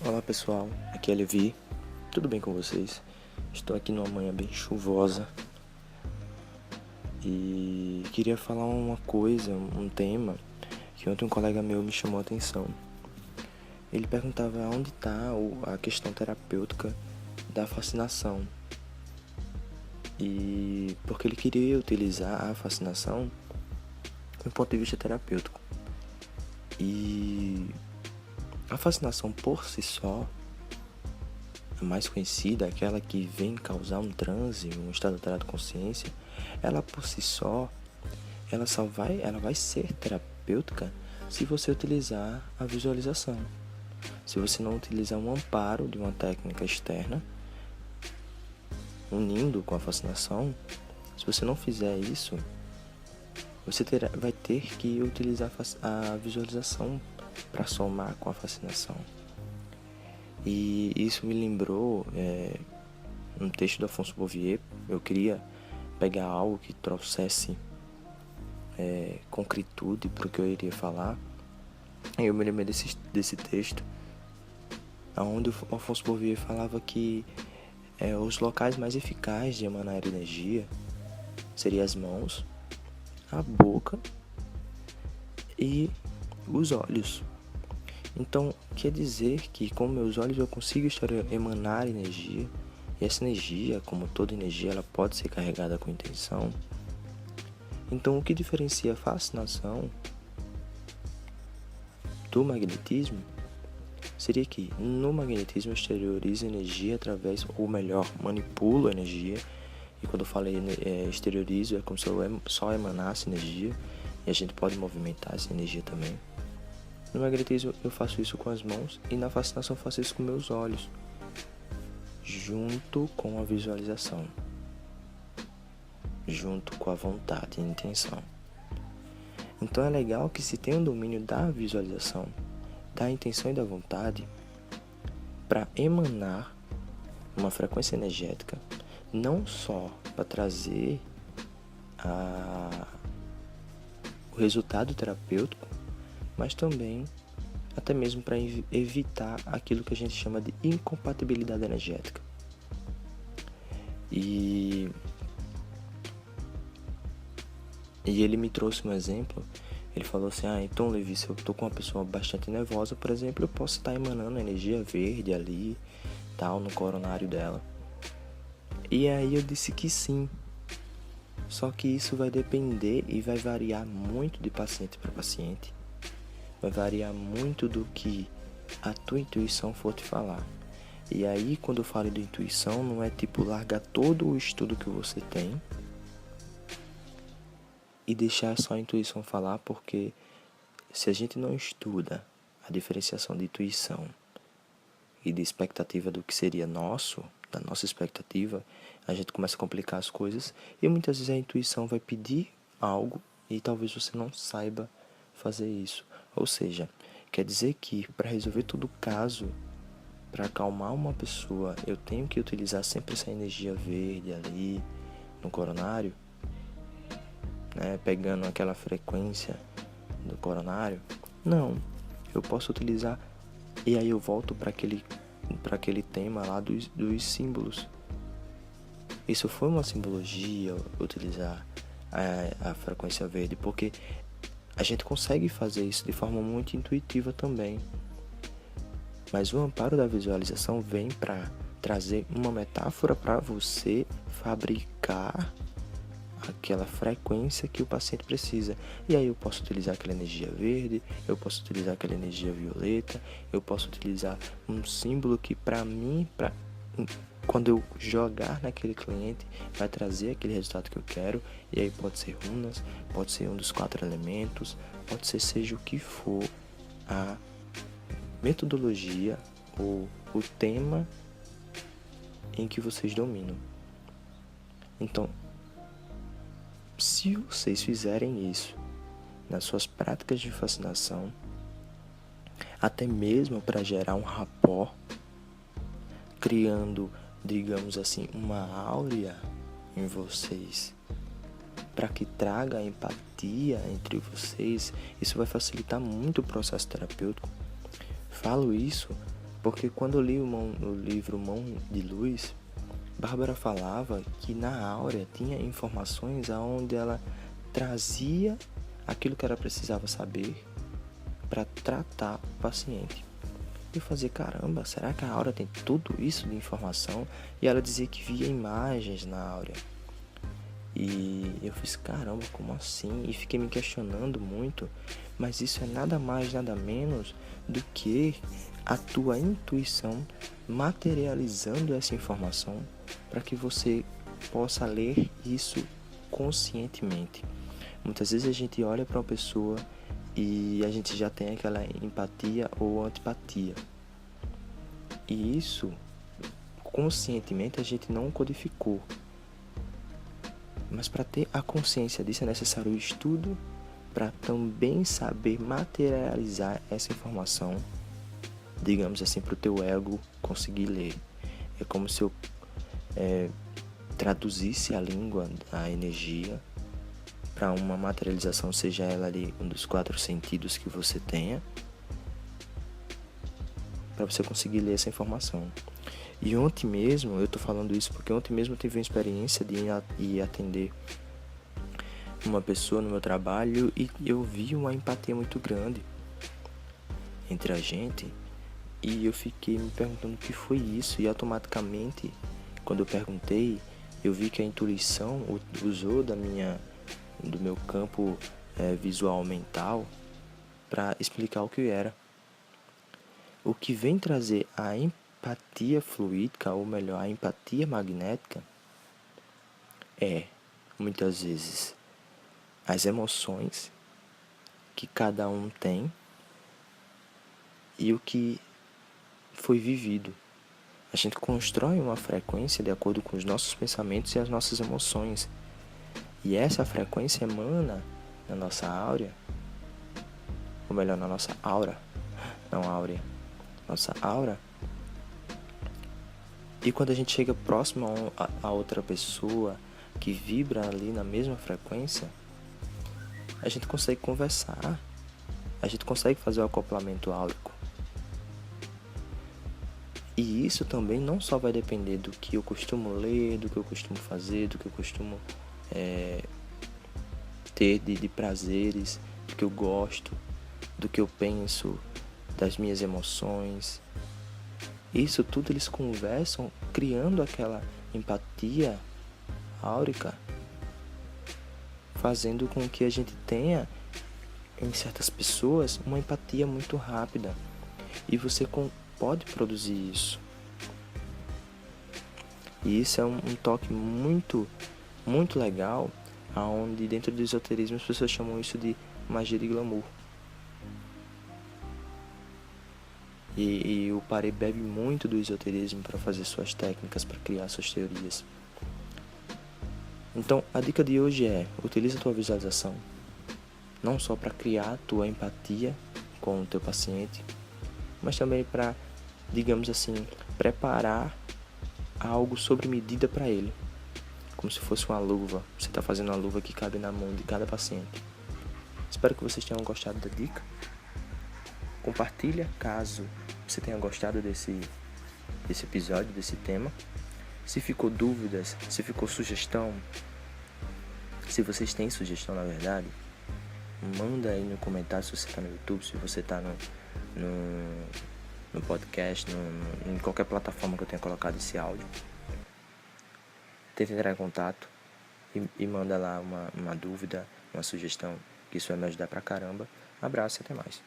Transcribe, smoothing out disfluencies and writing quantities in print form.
Olá pessoal, aqui é Levi, tudo bem com vocês? Estou aqui numa manhã bem chuvosa e queria falar uma coisa, um tema que ontem um colega meu me chamou a atenção. Ele perguntava onde está a questão terapêutica da fascinação e porque ele queria utilizar a fascinação do ponto de vista terapêutico. E a fascinação por si só, a mais conhecida, aquela que vem causar um transe, um estado alterado de consciência, ela por si só, ela vai ser terapêutica se você utilizar a visualização. Se você não utilizar um amparo de uma técnica externa, unindo com a fascinação, se você não fizer isso, você vai ter que utilizar a visualização para somar com a fascinação. E isso me lembrou um texto do Afonso Bouvier. Eu queria pegar algo que trouxesse concretude para o que eu iria falar. E eu me lembrei desse texto, onde o Afonso Bouvier falava que os locais mais eficazes de emanar energia seriam as mãos, a boca e os olhos. Então, quer dizer que com meus olhos eu consigo emanar energia, e essa energia, como toda energia, ela pode ser carregada com intenção. Então, o que diferencia a fascinação do magnetismo seria que no magnetismo eu exteriorizo energia através, ou melhor, manipulo a energia. E quando eu falei exteriorizo, é como se eu só emanasse energia, e a gente pode movimentar essa energia também. No magnetismo eu faço isso com as mãos, e na fascinação eu faço isso com meus olhos, junto com a visualização, junto com a vontade e a intenção. Então é legal que se tenha um domínio da visualização, da intenção e da vontade para emanar uma frequência energética, não só para trazer o resultado terapêutico, mas também até mesmo para evitar aquilo que a gente chama de incompatibilidade energética. E ele me trouxe um exemplo. Ele falou assim, então Levi, se eu tô com uma pessoa bastante nervosa, por exemplo, eu posso estar emanando energia verde ali, tal, no coronário dela. E aí eu disse que sim. Só que isso vai depender e vai variar muito de paciente para paciente. Vai variar muito do que a tua intuição for te falar. E aí, quando eu falo de intuição, não é tipo largar todo o estudo que você tem e deixar só a intuição falar, porque se a gente não estuda a diferenciação de intuição e de expectativa do que seria nosso, da nossa expectativa, a gente começa a complicar as coisas e muitas vezes a intuição vai pedir algo e talvez você não saiba fazer isso. Ou seja, quer dizer que para resolver todo caso, para acalmar uma pessoa, eu tenho que utilizar sempre essa energia verde ali no coronário, né, pegando aquela frequência do coronário? Não, eu posso utilizar, e aí eu volto para aquele tema lá dos símbolos. Isso foi uma simbologia, utilizar a frequência verde, porque a gente consegue fazer isso de forma muito intuitiva também. Mas o amparo da visualização vem para trazer uma metáfora para você fabricar aquela frequência que o paciente precisa. E aí eu posso utilizar aquela energia verde, eu posso utilizar aquela energia violeta, eu posso utilizar um símbolo que para mim, quando eu jogar naquele cliente, vai trazer aquele resultado que eu quero. E aí pode ser runas, pode ser um dos 4 elementos, pode ser seja o que for a metodologia ou o tema em que vocês dominam. Então, se vocês fizerem isso nas suas práticas de fascinação, até mesmo para gerar um rapport, criando, digamos assim, uma áurea em vocês, para que traga empatia entre vocês, isso vai facilitar muito o processo terapêutico. Falo isso Porque quando eu li o livro Mão de Luz, Bárbara falava que na áurea tinha informações onde ela trazia aquilo que ela precisava saber para tratar o paciente. E eu fazia, caramba, será que a áurea tem tudo isso de informação? E ela dizia que via imagens na áurea. E eu fiz, caramba, como assim? E fiquei me questionando muito, mas isso é nada mais, nada menos do que a tua intuição materializando essa informação para que você possa ler isso conscientemente. Muitas vezes a gente olha para uma pessoa e a gente já tem aquela empatia ou antipatia. E isso, conscientemente, a gente não codificou. Mas para ter a consciência disso é necessário o estudo para também saber materializar essa informação, digamos assim, para o teu ego conseguir ler. É como se eu traduzisse a língua, a energia, para uma materialização, seja ela ali um dos 4 sentidos que você tenha, para você conseguir ler essa informação. E ontem mesmo, eu tô falando isso porque ontem mesmo eu tive uma experiência de ir atender uma pessoa no meu trabalho e eu vi uma empatia muito grande entre a gente e eu fiquei me perguntando o que foi isso e automaticamente, quando eu perguntei, eu vi que a intuição usou do meu campo visual mental para explicar o que era. O que vem trazer a empatia fluídica, ou melhor, a empatia magnética, muitas vezes, as emoções que cada um tem e o que foi vivido. A gente constrói uma frequência de acordo com os nossos pensamentos e as nossas emoções. E essa frequência emana na nossa áurea, ou melhor, na nossa aura, não áurea, nossa aura. E quando a gente chega próximo a outra pessoa que vibra ali na mesma frequência, a gente consegue conversar, a gente consegue fazer o acoplamento áurico. E isso também não só vai depender do que eu costumo ler, do que eu costumo fazer, do que eu costumo ter de prazeres, do que eu gosto, do que eu penso, das minhas emoções. Isso tudo eles conversam, criando aquela empatia áurica, fazendo com que a gente tenha, em certas pessoas, uma empatia muito rápida. E você pode produzir isso. E isso é um toque muito, muito legal, onde dentro do esoterismo as pessoas chamam isso de magia de glamour. E o Paré bebe muito do esoterismo para fazer suas técnicas, para criar suas teorias. Então, a dica de hoje é: utilize a tua visualização, não só para criar a tua empatia com o teu paciente, mas também para, digamos assim, preparar algo sobre medida para ele, como se fosse uma luva. Você está fazendo uma luva que cabe na mão de cada paciente. Espero que vocês tenham gostado da dica. Compartilha caso você tenha gostado desse episódio, desse tema. Se ficou dúvidas, se ficou sugestão, se vocês têm sugestão, na verdade, manda aí no comentário. Se você está no YouTube, se você está no podcast, em qualquer plataforma que eu tenha colocado esse áudio, tenta entrar em contato e manda lá uma dúvida, uma sugestão, que isso vai me ajudar pra caramba. Abraço e até mais.